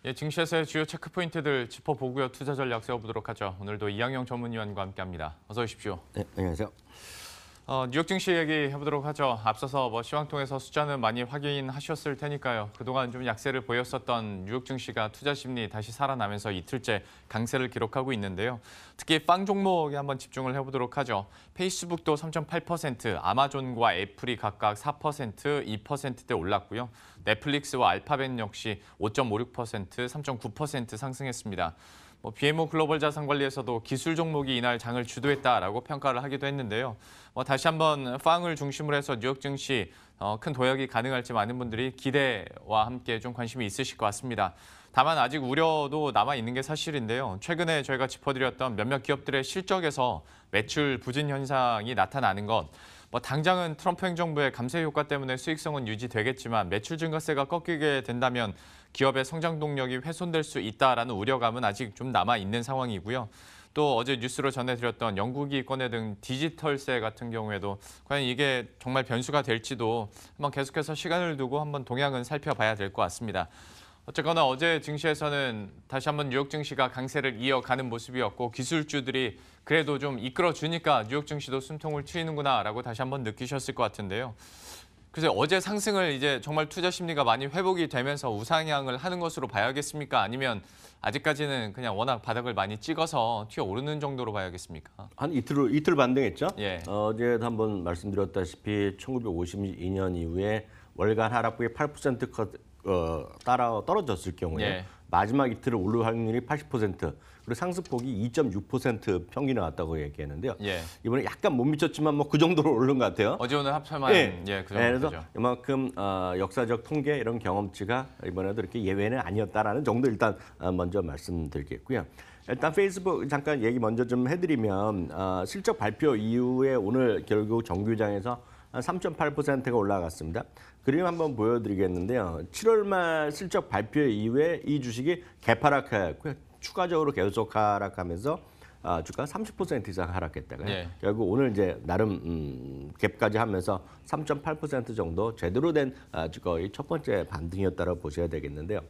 예, 증시에서의 주요 체크 포인트들 짚어보고요. 투자 전략 세워보도록 하죠. 오늘도 이항영 전문위원과 함께합니다. 어서 오십시오. 네, 안녕하세요. 뉴욕 증시 얘기 해보도록 하죠. 앞서서 시황 통해서 숫자는 많이 확인하셨을 테니까요. 그동안 좀 약세를 보였었던 뉴욕 증시가 투자 심리 다시 살아나면서 이틀째 강세를 기록하고 있는데요. 특히 빵 종목에 한번 집중을 해보도록 하죠. 페이스북도 3.8%, 아마존과 애플이 각각 4%, 2%대 올랐고요. 넷플릭스와 알파벳 역시 5.56%, 3.9% 상승했습니다. BMO 글로벌 자산관리에서도 기술 종목이 이날 장을 주도했다라고 평가를 하기도 했는데요. 다시 한번 빵을 중심으로 해서 뉴욕 증시 큰 도약이 가능할지 많은 분들이 기대와 함께 좀 관심이 있으실 것 같습니다. 다만 아직 우려도 남아 있는 게 사실인데요. 최근에 저희가 짚어드렸던 몇몇 기업들의 실적에서 매출 부진 현상이 나타나는 것. 당장은 트럼프 행정부의 감세 효과 때문에 수익성은 유지되겠지만 매출 증가세가 꺾이게 된다면 기업의 성장 동력이 훼손될 수 있다라는 우려감은 아직 좀 남아 있는 상황이고요. 또 어제 뉴스로 전해드렸던 영국이 꺼내든 디지털세 같은 경우에도 과연 이게 정말 변수가 될지도 한번 계속해서 시간을 두고 한번 동향은 살펴봐야 될 것 같습니다. 어쨌거나 어제 증시에서는 다시 한번 뉴욕 증시가 강세를 이어가는 모습이었고 기술주들이 그래도 좀 이끌어주니까 뉴욕 증시도 숨통을 트이는구나라고 다시 한번 느끼셨을 것 같은데요. 그래서 어제 상승을 이제 정말 투자 심리가 많이 회복이 되면서 우상향을 하는 것으로 봐야겠습니까? 아니면 아직까지는 그냥 워낙 바닥을 많이 찍어서 튀어오르는 정도로 봐야겠습니까? 한 이틀 반등했죠. 예. 어제도 한번 말씀드렸다시피 1952년 이후에 월간 하락폭이 8% 따라 떨어졌을 경우에 예. 마지막 이틀을 오를 확률이 80%, 그리고 상승폭이 2.6% 평균이 나왔다고 얘기했는데요. 예. 이번에 약간 못 미쳤지만 그 정도로 오른 것 같아요. 어제 오늘 합쳐만 그 정도죠. 그래서 이만큼 역사적 통계 이런 경험치가 이번에도 이렇게 예외는 아니었다라는 정도 일단 먼저 말씀드리겠고요. 일단 페이스북 잠깐 얘기 먼저 좀 해드리면 실적 발표 이후에 오늘 결국 정규장에서 한 3.8%가 올라갔습니다. 그림 한번 보여드리겠는데요. 7월 말 실적 발표 이후에 이 주식이 개파락했고요. 추가적으로 계속 하락하면서 주가 30% 이상 하락했다가 예. 결국 오늘 이제 나름 갭까지 하면서 3.8% 정도 제대로 된 거의 첫 번째 반등이었다고 보셔야 되겠는데요.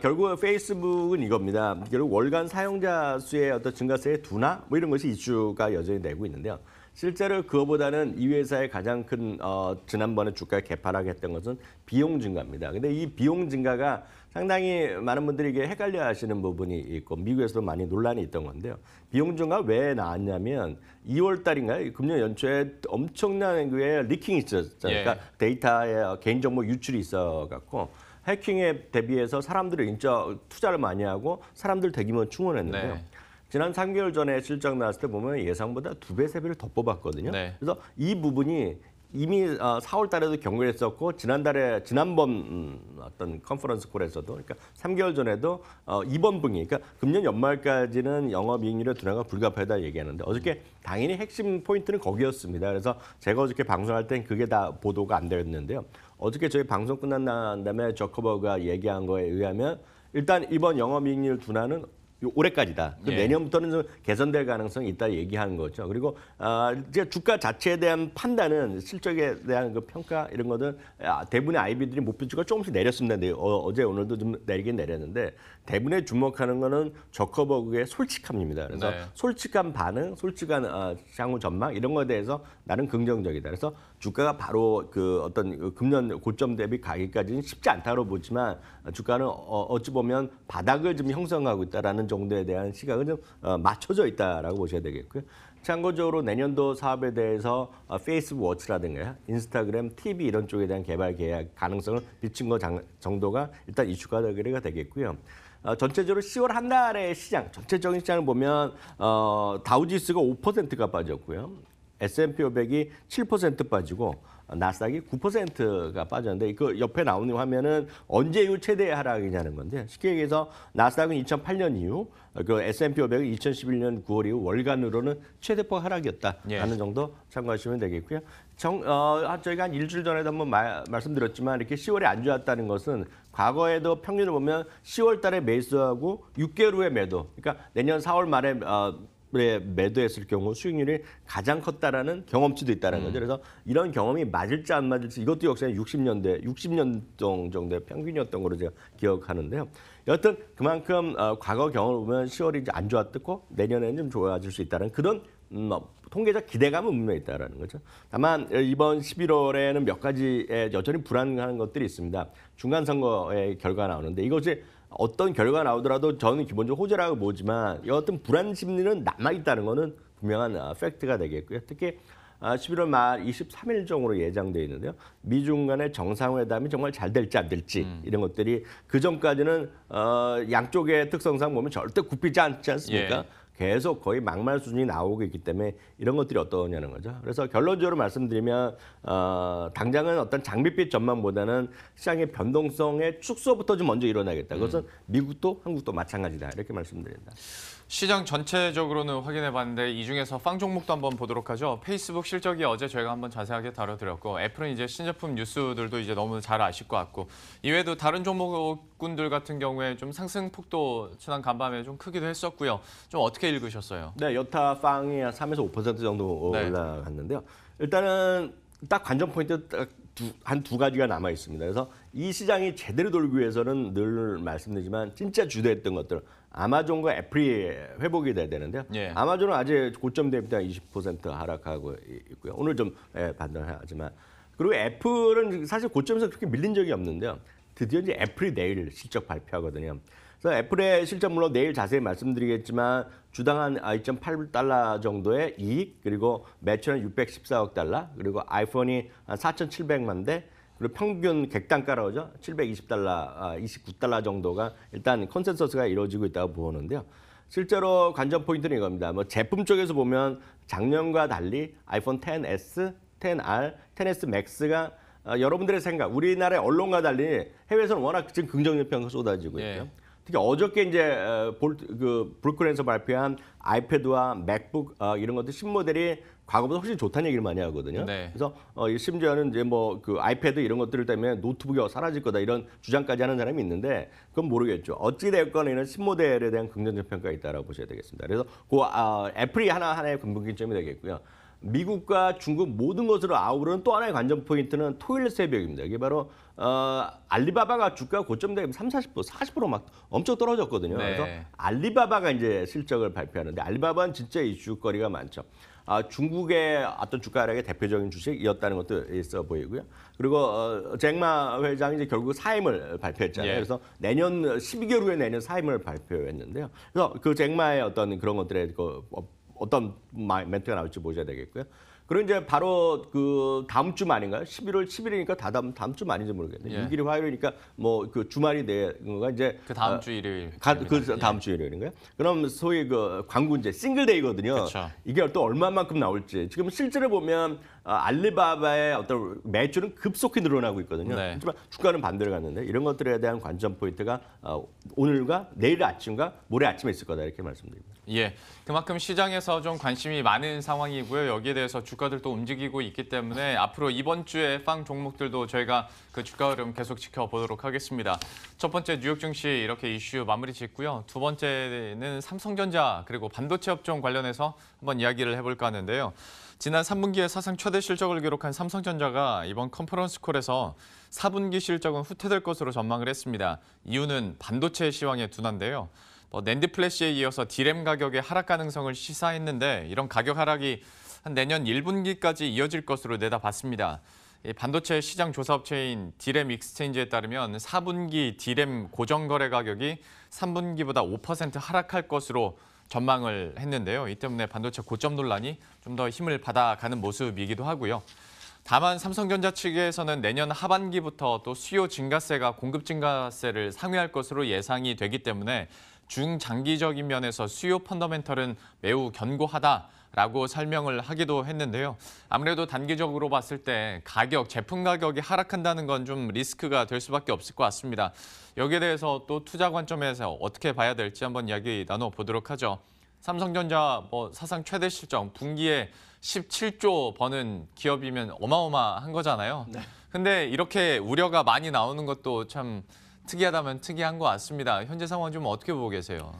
결국 페이스북은 이겁니다. 결국 월간 사용자 수의 어떤 증가세의 둔화 이런 것이 이슈가 여전히 되고 있는데요. 실제로 그거보다는 이 회사의 가장 큰 지난번에 주가 개파락했던 것은 비용 증가입니다. 근데 이 비용 증가가 상당히 많은 분들이 이게 헷갈려 하시는 부분이 있고 미국에서도 많이 논란이 있던 건데요. 비용 증가 왜 나왔냐면 2월 달인가요? 금년 연초에 엄청난 리킹이 있었잖아요. 예. 그러니까 데이터에 개인정보 유출이 있어갖고 해킹에 대비해서 사람들이 진짜 투자를 많이 하고 사람들 대규모 충원했는데요. 네. 지난 3개월 전에 실적 나왔을 때 보면 예상보다 2배, 3배를 더 뽑았거든요. 네. 그래서 이 부분이 이미 4월 달에도 경고를 했었고 지난번 어떤 컨퍼런스 콜에서도 그러니까 3개월 전에도 이번 분기 그러니까 금년 연말까지는 영업이익률의 둔화가 불가피하다 얘기하는데 어저께 당연히 핵심 포인트는 거기였습니다. 그래서 제가 어저께 방송할 땐 그게 다 보도가 안 되었는데요. 어저께 저희 방송 끝난 다음에 저커버가 얘기한 거에 의하면 일단 이번 영업이익률 둔화는 올해까지다. 예. 내년부터는 좀 개선될 가능성이 있다 얘기하는 거죠. 그리고 이제 주가 자체에 대한 판단은 실적에 대한 그 평가 이런 거는 대부분의 IB들이 목표주가 조금씩 내렸습니다. 어제 오늘도 좀 내리긴 내렸는데 대부분의 주목하는 거는 저커버그의 솔직함입니다. 그래서 네. 솔직한 반응, 솔직한 향후 전망 이런 거에 대해서 나는 긍정적이다. 그래서 주가가 바로 그 어떤 금년 고점 대비 가기까지는 쉽지 않다고 보지만 주가는 어찌 보면 바닥을 좀 형성하고 있다라는 정도에 대한 시각은 좀 맞춰져 있다라고 보셔야 되겠고요. 참고적으로 내년도 사업에 대해서 페이스북 워치라든가 인스타그램, TV 이런 쪽에 대한 개발 계약 가능성을 비친 거 정도가 일단 이슈가 되겠고요. 전체적으로 10월 한 달의 시장, 전체적인 시장을 보면 다우지수가 5%가 빠졌고요. S&P 500이 7% 빠지고 나스닥이 9%가 빠졌는데 그 옆에 나오는 화면은 언제 이후 최대 하락이냐는 건데 쉽게 얘기해서 나스닥은 2008년 이후 그 S&P 500은 2011년 9월 이후 월간으로는 최대폭 하락이었다라는 정도 참고하시면 되겠고요. 저희가 한 일주일 전에도 한번 말씀드렸지만 이렇게 10월에 안 좋았다는 것은 과거에도 평균을 보면 10월 달에 매수하고 6개월 후에 매도. 그러니까 내년 4월 말에 매도했을 경우 수익률이 가장 컸다라는 경험치도 있다는 거죠. 그래서 이런 경험이 맞을지 안 맞을지 이것도 역시 60년 정도의 평균이었던 걸로 제가 기억하는데요. 여하튼 그만큼 과거 경험을 보면 10월이 이제 안 좋았고 내년에는 좀 좋아질 수 있다는 그런 통계적 기대감은 분명히 있다라는 거죠. 다만 이번 11월에는 몇 가지의 여전히 불안한 것들이 있습니다. 중간 선거의 결과가 나오는데 이것이 어떤 결과가 나오더라도 저는 기본적으로 호재라고 보지만 여하튼 불안 심리는 남아 있다는 거는 분명한 팩트가 되겠고요. 특히 11월 말 23일 정도로 예정되어 있는데요. 미중 간의 정상회담이 정말 잘 될지 안 될지 이런 것들이 그 전까지는 양쪽의 특성상 보면 절대 굽히지 않지 않습니까? 예. 계속 거의 막말 수준이 나오고 있기 때문에 이런 것들이 어떠냐는 거죠. 그래서 결론적으로 말씀드리면 당장은 어떤 장밋빛 전망보다는 시장의 변동성의 축소부터 좀 먼저 일어나겠다. 그것은 미국도 한국도 마찬가지다. 이렇게 말씀드립니다. 시장 전체적으로는 확인해 봤는데 이 중에서 빵 종목도 한번 보도록 하죠. 페이스북 실적이 어제 저희가 한번 자세하게 다뤄드렸고 애플은 이제 신제품 뉴스들도 이제 너무 잘 아실 것 같고 이외에도 다른 종목군들 같은 경우에 좀 상승폭도 지난 간밤에 좀 크기도 했었고요. 좀 어떻게 읽으셨어요? 네, 여타 빵이 한 3에서 5% 정도 네. 올라갔는데요. 일단은 딱 관전 포인트 한 두 가지가 남아 있습니다. 그래서 이 시장이 제대로 돌기 위해서는 늘 말씀드리지만 진짜 주도했던 것들 아마존과 애플이 회복이 돼야 되는데요. 예. 아마존은 아직 고점 대비 20% 하락하고 있고요. 오늘 좀 반등하지만 그리고 애플은 사실 고점에서 그렇게 밀린 적이 없는데요. 드디어 이제 애플이 내일 실적 발표하거든요. 그래서 애플의 실적 물론 내일 자세히 말씀드리겠지만 주당 한 2.8달러 정도의 이익 그리고 매출은 614억 달러 그리고 아이폰이 한 4,700만 대 그리고 평균 객단가로 하죠. 720달러, 29달러 정도가 일단 컨센서스가 이루어지고 있다고 보는데요. 실제로 관전 포인트는 이겁니다. 뭐 제품 쪽에서 보면 작년과 달리 아이폰 XS, XR, XS Max가 여러분들의 생각, 우리나라의 언론과 달리 해외에서는 워낙 지금 긍정적 평가 쏟아지고 있고요. 예. 특히 어저께 이제 브루클린에서 발표한 아이패드와 맥북 이런 것들 신모델이 과거보다 훨씬 좋다는 얘기를 많이 하거든요. 네. 그래서 심지어는 이제 뭐 그 아이패드 이런 것들 때문에 노트북이 사라질 거다 이런 주장까지 하는 사람이 있는데 그건 모르겠죠. 어찌 됐건 이런 신모델에 대한 긍정적 평가가 있다라고 보셔야 되겠습니다. 그래서 애플이 하나의 분기점이 되겠고요. 미국과 중국 모든 것으로 아우르는 또 하나의 관전 포인트는 토요일 새벽입니다. 이게 바로 알리바바가 주가 고점 대비 30, 40%, 40% 엄청 떨어졌거든요. 네. 그래서 알리바바가 이제 실적을 발표하는데 알리바바는 진짜 이슈거리가 많죠. 중국의 어떤 주가 하락의 대표적인 주식이었다는 것도 있어 보이고요. 그리고 잭마 회장이 이제 결국 사임을 발표했잖아요. 예. 그래서 내년 12개월 후에 내년 사임을 발표했는데요. 그래서 그 잭마의 어떤 그런 것들에 어떤 멘트가 나올지 보셔야 되겠고요. 그리고 이제 바로 그 다음 주 말인가요? 11월 10일이니까 다음 주 말인지 모르겠네요. 예. 6일이 화요일이니까 뭐 그 주말이 되는 거가 이제 그 다음 주 일요일. 그 다음 주 일요일인가요? 그럼 소위 그 광군제 싱글데이거든요. 그쵸. 이게 또 얼마만큼 나올지. 지금 실제로 보면 알리바바의 어떤 매출은 급속히 늘어나고 있거든요. 네. 하지만 주가는 반대로 갔는데 이런 것들에 대한 관전 포인트가 오늘과 내일 아침과 모레 아침에 있을 거다 이렇게 말씀드립니다. 예, 그만큼 시장에서 좀 관심이 많은 상황이고요. 여기에 대해서 주가들도 움직이고 있기 때문에 앞으로 이번 주에 빵 종목들도 저희가 그 주가 흐름 계속 지켜보도록 하겠습니다. 첫 번째 뉴욕 증시 이렇게 이슈 마무리 짓고요. 두 번째는 삼성전자 그리고 반도체 업종 관련해서 한번 이야기를 해볼까 하는데요. 지난 3분기에 사상 최대 실적을 기록한 삼성전자가 이번 컨퍼런스 콜에서 4분기 실적은 후퇴될 것으로 전망을 했습니다. 이유는 반도체 시황의 둔화인데요. 낸드 플래시에 이어서 디램 가격의 하락 가능성을 시사했는데 이런 가격 하락이 한 내년 1분기까지 이어질 것으로 내다봤습니다. 반도체 시장 조사업체인 디램 익스체인지에 따르면 4분기 디램 고정거래 가격이 3분기보다 5% 하락할 것으로 전망을 했는데요. 이 때문에 반도체 고점 논란이 좀 더 힘을 받아가는 모습이기도 하고요. 다만 삼성전자 측에서는 내년 하반기부터 또 수요 증가세가 공급 증가세를 상회할 것으로 예상이 되기 때문에 중장기적인 면에서 수요 펀더멘털은 매우 견고하다라고 설명을 하기도 했는데요. 아무래도 단기적으로 봤을 때 제품 가격이 하락한다는 건 좀 리스크가 될 수밖에 없을 것 같습니다. 여기에 대해서 또 투자 관점에서 어떻게 봐야 될지 한번 이야기 나눠보도록 하죠. 삼성전자 사상 최대 실적, 분기에 17조 버는 기업이면 어마어마한 거잖아요. 네. 근데 이렇게 우려가 많이 나오는 것도 참 특이하다면 특이한 것 같습니다. 현재 상황 좀 어떻게 보고 계세요?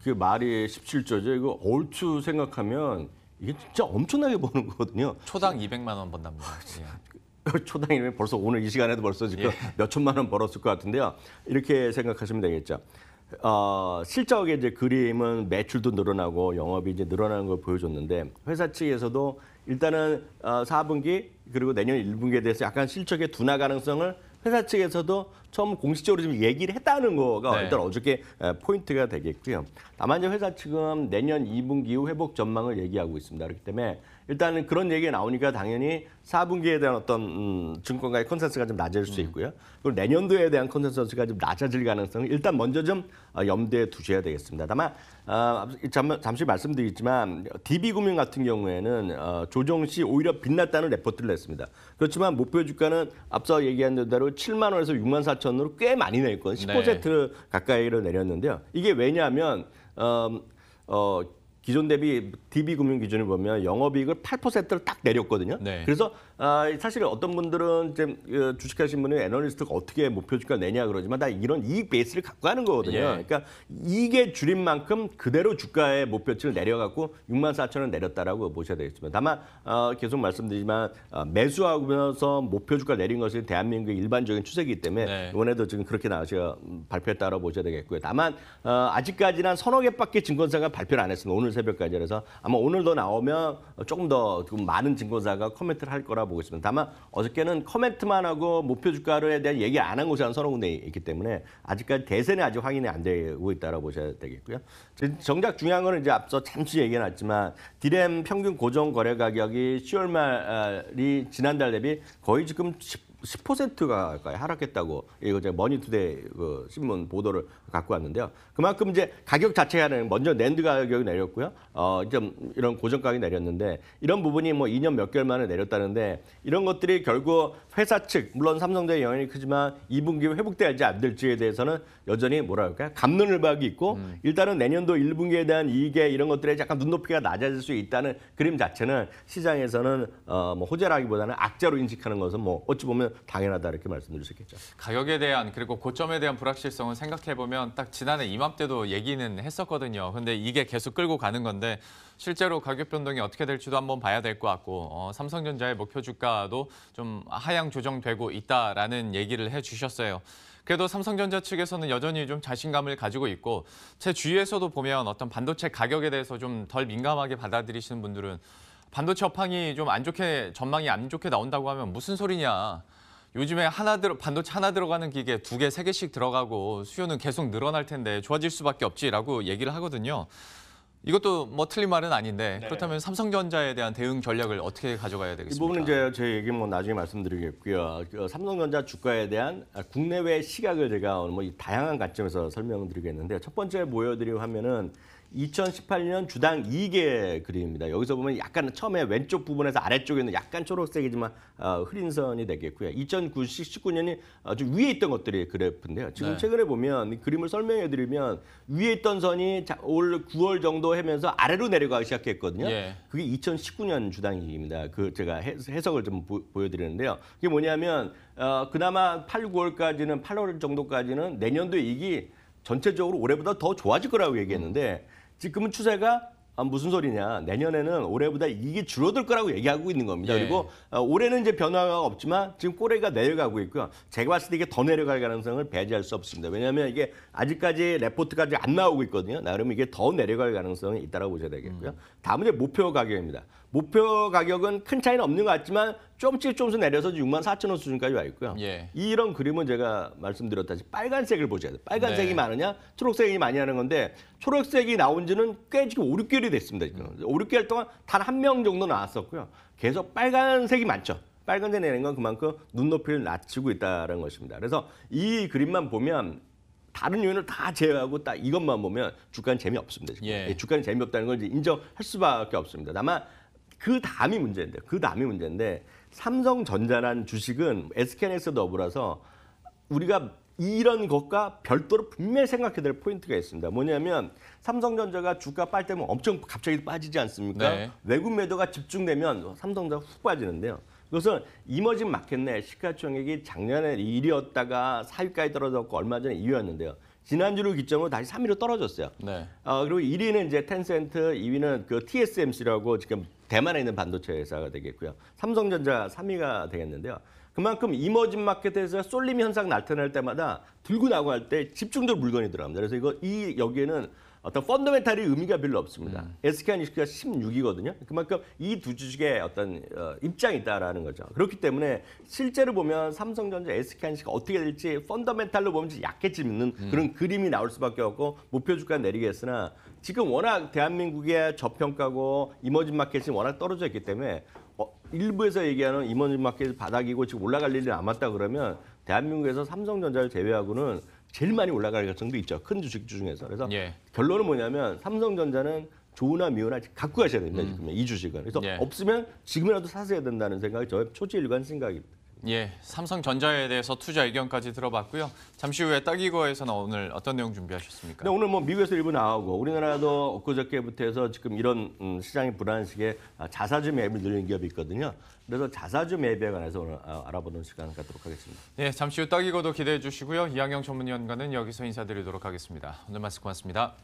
그 말이 17조죠. 이거 얼추 생각하면 이게 진짜 엄청나게 버는 거거든요. 초당 200만 원 번답니다. 예. 초당이면 벌써 오늘 이 시간에도 벌써 지금 몇 천만 원 벌었을 것 같은데요. 이렇게 생각하시면 되겠죠. 실적의 이제 그림은 매출도 늘어나고 영업이 이제 늘어나는 걸 보여줬는데 회사 측에서도 일단은 4분기 그리고 내년 1분기에 대해서 약간 실적의 둔화 가능성을 회사 측에서도 처음 공식적으로 좀 얘기를 했다는 거가 네. 일단 어저께 포인트가 되겠고요. 다만 이제 회사 측은 내년 2분기 이후 회복 전망을 얘기하고 있습니다. 그렇기 때문에 일단은 그런 얘기가 나오니까 당연히 4분기에 대한 어떤 증권가의 컨센서스가 좀 낮아질 수 있고요. 그리고 내년도에 대한 컨센서스가 좀 낮아질 가능성을 일단 먼저 좀 염두에 두셔야 되겠습니다. 다만 잠시 말씀드리겠지만 DB금융 같은 경우에는 조정 시 오히려 빛났다는 레포트를 냈습니다. 그렇지만 목표 주가는 앞서 얘기한 대로 7만 원에서 6만 4천으로 꽤 많이 내렸거든요. 10% 가까이를 내렸는데요. 이게 왜냐하면 기존 대비 DB금융 기준을 보면 영업이익을 8%를 딱 내렸거든요. 네. 그래서 사실 어떤 분들은 이제 주식하신 분은 애널리스트가 어떻게 목표 주가 내냐 그러지만 다 이런 이익 베이스를 갖고 가는 거거든요. 예. 그러니까 이익에 줄인 만큼 그대로 주가의 목표치를 내려갖고 6만 4천 원 내렸다라고 보셔야 되겠습니다. 다만 계속 말씀드리지만 매수하면서 목표 주가 내린 것이 대한민국의 일반적인 추세이기 때문에 네. 이번에도 지금 그렇게 나와서 발표했다고 보셔야 되겠고요. 다만 아직까지는 한 서너 개밖에 증권사가 발표를 안 했습니다. 오늘 새벽까지. 그래서 아마 오늘 더 나오면 조금 더 많은 증권사가 코멘트를 할 거라 보고 있습니다. 다만 어저께는 코멘트만 하고 목표 주가에 대한 얘기 안 한 곳이 한 서너 군데 있기 때문에 아직까지 대세는 아직 확인이 안 되고 있다고 보셔야 되겠고요. 정작 중요한 거는 이제 앞서 잠시 얘기해놨지만 디램 평균 고정 거래 가격이 10월 말이 지난달 대비 거의 지금 10%가 가까이 하락했다고 이거 제가 머니투데이 그 신문 보도를 갖고 왔는데요. 그만큼 이제 가격 자체가 먼저 낸드 가격이 내렸고요. 좀 이런 고정 가격이 내렸는데 이런 부분이 뭐 2년 몇 개월 만에 내렸다는데 이런 것들이 결국 회사 측 물론 삼성전자의 영향이 크지만 2분기 회복될지 안 될지에 대해서는 여전히 뭐랄까요? 갑론을박이 있고 일단은 내년도 1분기에 대한 이익에 이런 것들에 약간 눈높이가 낮아질 수 있다는 그림 자체는 시장에서는 뭐 호재라기보다는 악재로 인식하는 것은 뭐 어찌 보면 당연하다 이렇게 말씀드릴 수 있겠죠. 가격에 대한 그리고 고점에 대한 불확실성을 생각해 보면 딱 지난해 이맘때도 얘기는 했었거든요. 근데 이게 계속 끌고 가는 건데 실제로 가격 변동이 어떻게 될지도 한번 봐야 될 것 같고 삼성전자의 목표 주가도 좀 하향 조정되고 있다라는 얘기를 해주셨어요. 그래도 삼성전자 측에서는 여전히 좀 자신감을 가지고 있고 제 주위에서도 보면 어떤 반도체 가격에 대해서 좀 덜 민감하게 받아들이시는 분들은 반도체 업황이 좀 안 좋게 전망이 안 좋게 나온다고 하면 무슨 소리냐. 요즘에 반도체 하나 들어가는 기계 2개, 3개씩 들어가고 수요는 계속 늘어날 텐데 좋아질 수밖에 없지라고 얘기를 하거든요. 이것도 뭐 틀린 말은 아닌데 그렇다면 삼성전자에 대한 대응 전략을 어떻게 가져가야 되겠습니까? 이 부분은 이제 제 얘기 뭐 나중에 말씀드리겠고요. 삼성전자 주가에 대한 국내외 시각을 제가 오늘 뭐 다양한 관점에서 설명드리겠는데 첫 번째 보여드릴 화면은 2018년 주당 이익의 그림입니다. 여기서 보면 약간 처음에 왼쪽 부분에서 아래쪽에는 약간 초록색이지만 흐린 선이 되겠고요. 2019년이 좀 위에 있던 것들이 그래프인데요. 지금 최근에 보면 이 그림을 설명해드리면 위에 있던 선이 올 9월 정도 하면서 아래로 내려가기 시작했거든요. 예. 그게 2019년 주당 이익입니다. 그 제가 해석을 좀 보여드리는데요. 그게 뭐냐면 그나마 8, 9월까지는 8월 정도까지는 내년도 이익이 전체적으로 올해보다 더 좋아질 거라고 얘기했는데 지금은 추세가 무슨 소리냐. 내년에는 올해보다 이익이 줄어들 거라고 얘기하고 있는 겁니다. 예. 그리고 올해는 이제 변화가 없지만 지금 꼬레가 내려가고 있고요. 제가 봤을 때 이게 더 내려갈 가능성을 배제할 수 없습니다. 왜냐하면 이게 아직까지 레포트가 아직 안 나오고 있거든요. 나름 이게 더 내려갈 가능성이 있다고 보셔야 되겠고요. 다음은 이제 목표 가격입니다. 목표 가격은 큰 차이는 없는 것 같지만 조금씩 내려서 6만 4천 원 수준까지 와 있고요. 예. 이런 그림은 제가 말씀드렸다시피 빨간색을 보셔야 돼요. 빨간색이 네. 많으냐 초록색이 많이 하는 건데 초록색이 나온 지는 꽤 지금 5, 6개월이 됐습니다. 지금. 5, 6개월 동안 단 한 명 정도 나왔었고요. 계속 빨간색이 많죠. 빨간색 내는 건 그만큼 눈높이를 낮추고 있다는 것입니다. 그래서 이 그림만 보면 다른 요인을 다 제외하고 딱 이것만 보면 주가는 재미없습니다. 지금. 예. 주가는 재미없다는 걸 이제 인정할 수밖에 없습니다. 다만 그 다음이 문제인데 삼성전자라는 주식은 SK하이닉스 더불어서 우리가 이런 것과 별도로 분명히 생각해야 될 포인트가 있습니다. 뭐냐면 삼성전자가 주가 빨 때면 엄청 갑자기 빠지지 않습니까? 네. 외국 매도가 집중되면 삼성전자가 훅 빠지는데요. 그것은 이머징 마켓 내 시가총액이 작년에 1위였다가 4위까지 떨어졌고 얼마 전에 2위였는데요. 지난주를 기점으로 다시 3위로 떨어졌어요. 네. 그리고 1위는 이제 텐센트, 2위는 그 TSMC라고 지금 대만에 있는 반도체 회사가 되겠고요. 삼성전자 3위가 되겠는데요. 그만큼 이머징 마켓에서 쏠림 현상 나타날 때마다 들고 나고 할 때 집중적으로 물건이 들어갑니다. 그래서 여기에는 어떤 펀더멘탈이 의미가 별로 없습니다. SK하이닉스가 16이거든요. 그만큼 이 두 주식의 어떤 입장이 있다라는 거죠. 그렇기 때문에 실제로 보면 삼성전자, SK하이닉스가 어떻게 될지 펀더멘탈로 보면 약해지는 그런 그림이 나올 수밖에 없고 목표 주가 내리겠으나 지금 워낙 대한민국의 저평가고 이머징 마켓이 워낙 떨어져 있기 때문에 일부에서 얘기하는 이머징 마켓 바닥이고 지금 올라갈 일이 남았다 그러면 대한민국에서 삼성전자를 제외하고는 제일 많이 올라갈 가능성도 있죠. 큰 주식 중에서. 그래서 예. 결론은 뭐냐면 삼성전자는 좋으나 미우나 갖고 가셔야 됩니다. 지금 이 주식은. 그래서 예. 없으면 지금이라도 사셔야 된다는 생각이 저의 초지일관 생각입니다. 예, 삼성전자에 대해서 투자 의견까지 들어봤고요. 잠시 후에 따기거에서는 오늘 어떤 내용 준비하셨습니까? 근데 오늘 뭐 미국에서 일부 나오고 우리나라도 엊그저께부터 해서 지금 이런 시장이 불안한 시기에 자사주 매입을 늘리는 기업이 있거든요. 그래서 자사주 매입에 관해서 오늘 알아보는 시간 갖도록 하겠습니다. 예, 잠시 후 따기거도 기대해 주시고요. 이항영 전문위원과는 여기서 인사드리도록 하겠습니다. 오늘 말씀 고맙습니다.